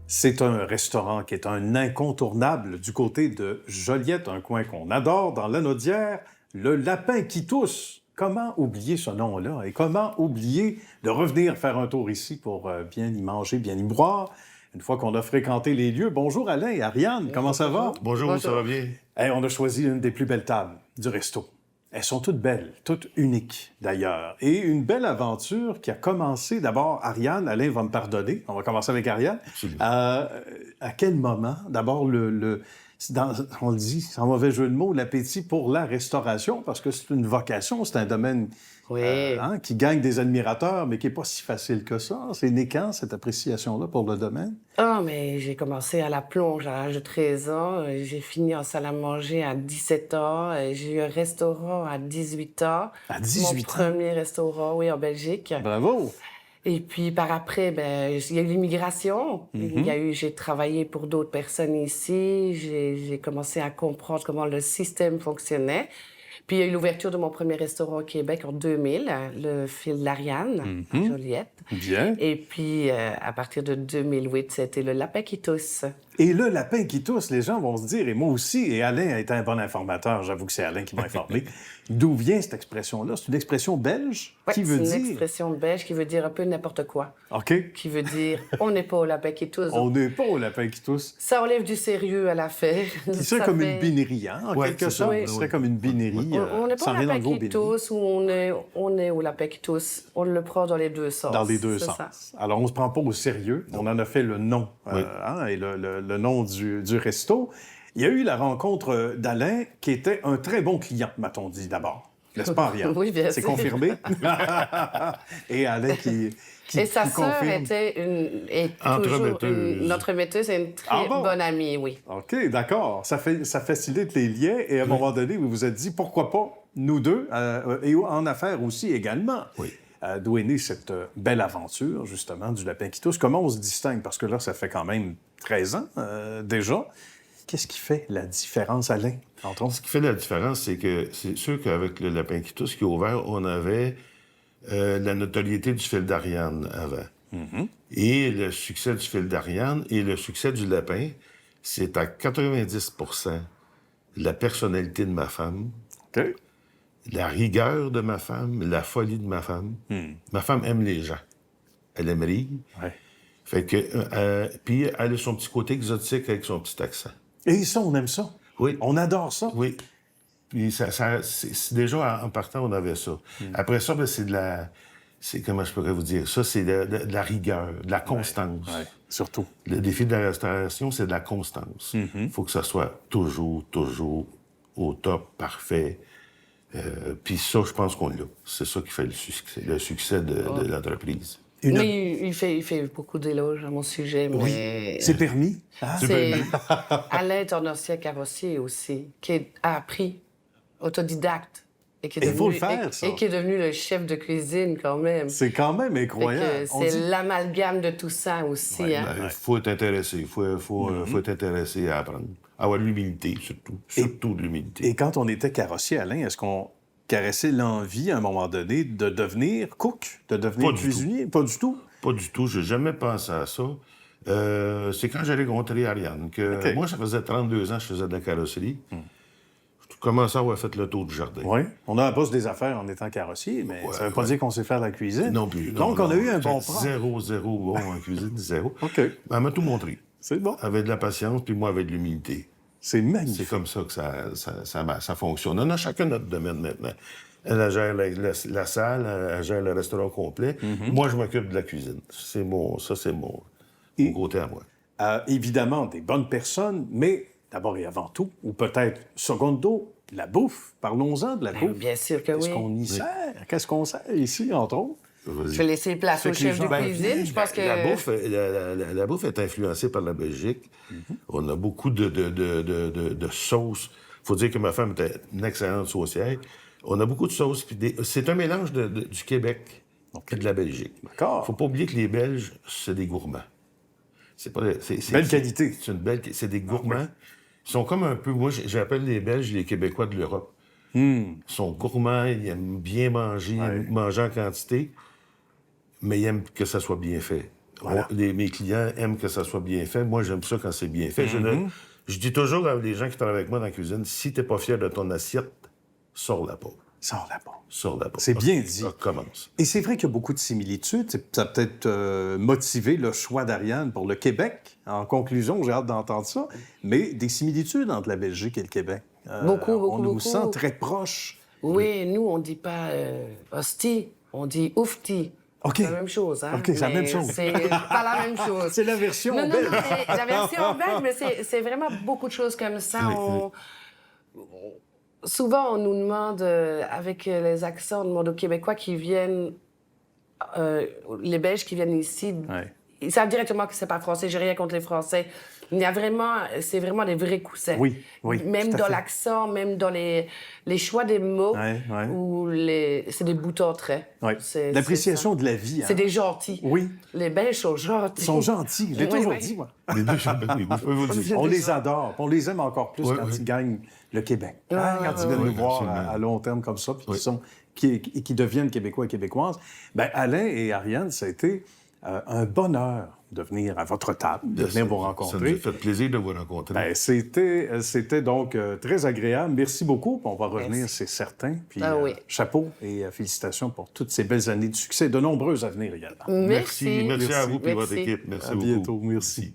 C'est un restaurant qui est un incontournable du côté de Joliette, un coin qu'on adore dans Lanaudière, le Lapin qui tousse. Comment oublier ce nom-là et comment oublier de revenir faire un tour ici pour bien y manger, bien y boire, une fois qu'on a fréquenté les lieux. Bonjour Alain et Ariane, comment ça va? Bonjour, ça va bien? Hey, on a choisi une des plus belles tables du resto. Elles sont toutes belles, toutes uniques d'ailleurs. Et une belle aventure qui a commencé, d'abord, Ariane, Alain va me pardonner, on va commencer avec Ariane. À quel moment, d'abord, on le dit, sans mauvais jeu de mots, l'appétit pour la restauration, parce que c'est une vocation, c'est un domaine qui gagne des admirateurs, mais qui n'est pas si facile que ça. C'est né quand, cette appréciation-là pour le domaine? Ah, mais j'ai commencé à la plonge à l'âge de 13 ans. J'ai fini en salle à manger à 17 ans. J'ai eu un restaurant à 18 ans. À 18 ans? Mon premier restaurant, oui, en Belgique. Bravo! Et puis, par après, il y a eu l'immigration. J'ai travaillé pour d'autres personnes ici. J'ai commencé à comprendre comment le système fonctionnait. Puis, il y a eu l'ouverture de mon premier restaurant au Québec en 2000, le Fil d'Ariane, à Joliette. Bien. Et puis, à partir de 2008, c'était le Lapin qui tousse. Et le Lapin qui tousse, les gens vont se dire, et moi aussi, et Alain a été un bon informateur, j'avoue que c'est Alain qui m'a informé, d'où vient cette expression-là? C'est une expression belge qui veut dire... c'est une expression belge qui veut dire un peu n'importe quoi. OK. Qui veut dire, on n'est pas au Lapin qui tousse. On n'est pas au Lapin qui tousse. Ça enlève du sérieux à l'affaire. Qui serait comme une binerie, hein? En quelque sorte, Oui. ce serait comme une binerie. On n'est pas au Lapin qui tousse ou on est au Lapin qui tousse. On le prend dans les deux sens. Dans les deux sens. Ça. Alors, on ne se prend pas au sérieux. On en a fait le nom, et le nom du resto. Il y a eu la rencontre d'Alain, qui était un très bon client, m'a-t-on dit d'abord. N'est-ce pas, Ariane? Oui, bien sûr. C'est confirmé? Et Alain qui et sa sœur confirme. est toujours notre metteuse est une très bonne amie, oui. OK, d'accord. Ça facilite les liens. Et à un moment donné, vous vous êtes dit, pourquoi pas, nous deux, et en affaires aussi également. Oui. D'où est née cette belle aventure, justement, du Lapin qui tousse. Comment on se distingue? Parce que là, ça fait quand même 13 ans déjà. Qu'est-ce qui fait la différence, Alain, entre Ce qui fait la différence, c'est que c'est sûr qu'avec le Lapin qui tousse qui est ouvert, on avait la notoriété du Fil d'Ariane avant. Mm-hmm. Et le succès du Fil d'Ariane et le succès du Lapin, c'est à 90 % la personnalité de ma femme, OK. la rigueur de ma femme, la folie de ma femme. Ma femme aime les gens. Elle aime rire. Ouais. Fait que, puis elle a son petit côté exotique avec son petit accent. Et ça, on aime ça. Oui. On adore ça. Oui. Puis c'est déjà, en partant, on avait ça. Après ça, c'est de la... Comment je pourrais vous dire? Ça, c'est de la rigueur, de la constance. Ouais, surtout. Le défi de la restauration, c'est de la constance. Il faut que ça soit toujours au top, parfait. Puis ça, je pense qu'on l'a. C'est ça qui fait le succès de l'entreprise. Mais il fait beaucoup d'éloges à mon sujet, mais... Oui, c'est permis. Ah. Alain est un ancien carrossier aussi, qui a appris, autodidacte. Et qui est il faut le faire, ça. Et qui est devenu le chef de cuisine, quand même. C'est quand même incroyable. C'est l'amalgame de tout ça aussi. Il faut être intéressé. Il faut être intéressé à apprendre. Avoir de l'humilité, surtout. Surtout de l'humilité. Et quand on était carrossier, Alain, est-ce qu'on caressait l'envie, à un moment donné, de devenir cook, de devenir cuisinier? Pas du tout? Pas du tout. J'ai jamais pensé à ça. C'est quand j'ai rencontré Ariane que... Moi, ça faisait 32 ans que je faisais de la carrosserie. Je commençais à avoir fait le tour du jardin. Oui. On a un poste des affaires en étant carrossier, mais ça ne veut pas dire qu'on sait faire la cuisine. Non plus. Donc, on a eu un bon prof. Zéro bon en cuisine, zéro. OK. Elle m'a tout montré. C'est bon. Avec de la patience, puis moi, avec de l'humilité. C'est magnifique. C'est comme ça que ça fonctionne. On a chacun notre domaine maintenant. Elle gère la salle, elle gère le restaurant complet. Moi, je m'occupe de la cuisine. C'est mon côté à moi. Évidemment, des bonnes personnes, mais d'abord et avant tout, ou peut-être secondo, la bouffe. Parlons-en de la bouffe. Bien sûr que oui. Qu'est-ce qu'on y sert? Qu'est-ce qu'on sert ici, entre autres? Je vais laisser place au chef de cuisine. Je pense que... La bouffe est influencée par la Belgique. On a beaucoup de sauces. Il faut dire que ma femme était une excellente saucière. On a beaucoup de sauces. C'est un mélange du Québec et de la Belgique. D'accord. Il ne faut pas oublier que les Belges, c'est des gourmands. Belle qualité. C'est des gourmands. Ils sont comme un peu... Moi, j'appelle les Belges les Québécois de l'Europe. Ils sont gourmands, ils aiment bien manger, manger en quantité, mais ils aiment que ça soit bien fait. Voilà. Mes clients aiment que ça soit bien fait. Moi, j'aime ça quand c'est bien fait. Je dis toujours à les gens qui travaillent avec moi dans la cuisine, si t'es pas fier de ton assiette, sors-la pas. Sors-la pas. Sors-la pas. C'est bien dit. Commence. Et c'est vrai qu'il y a beaucoup de similitudes. Ça a peut-être motivé le choix d'Ariane pour le Québec. En conclusion, j'ai hâte d'entendre ça. Mais des similitudes entre la Belgique et le Québec. Beaucoup. On nous sent très proches. Oui, nous, on dit pas hostie, on dit oufti. OK. C'est la même chose, hein? OK, c'est la même chose. C'est pas la même chose. C'est la version non, belge. Non, mais la version belge, mais c'est vraiment beaucoup de choses comme ça. Souvent, on nous demande, avec les accents, on demande aux Québécois qui viennent, les Belges qui viennent ici, ils savent directement que c'est pas français. J'ai rien contre les Français. Il y a vraiment, c'est vraiment des vrais coussins. Oui, Même dans l'accent, même dans les choix des mots, ou c'est des boutons traits. Oui. L'appréciation de la vie. Hein? C'est des gentils. Oui. Les Belges sont gentils. Ils sont gentils. J'ai toujours dit, moi. Les deux, je peux vous le dire. On les adore. On les aime encore plus quand ils gagnent le Québec. Quand ils viennent nous voir à long terme comme ça, puis qui deviennent Québécois et Québécoises. Bien, Alain et Ariane, ça a été un bonheur de venir à votre table, de venir vous rencontrer. Ça nous a fait plaisir de vous rencontrer. Bien, c'était donc très agréable. Merci beaucoup. On va revenir, c'est certain. Puis chapeau et félicitations pour toutes ces belles années de succès, de nombreuses à venir également. Merci. Merci à vous et votre équipe. Merci beaucoup. À bientôt. Merci.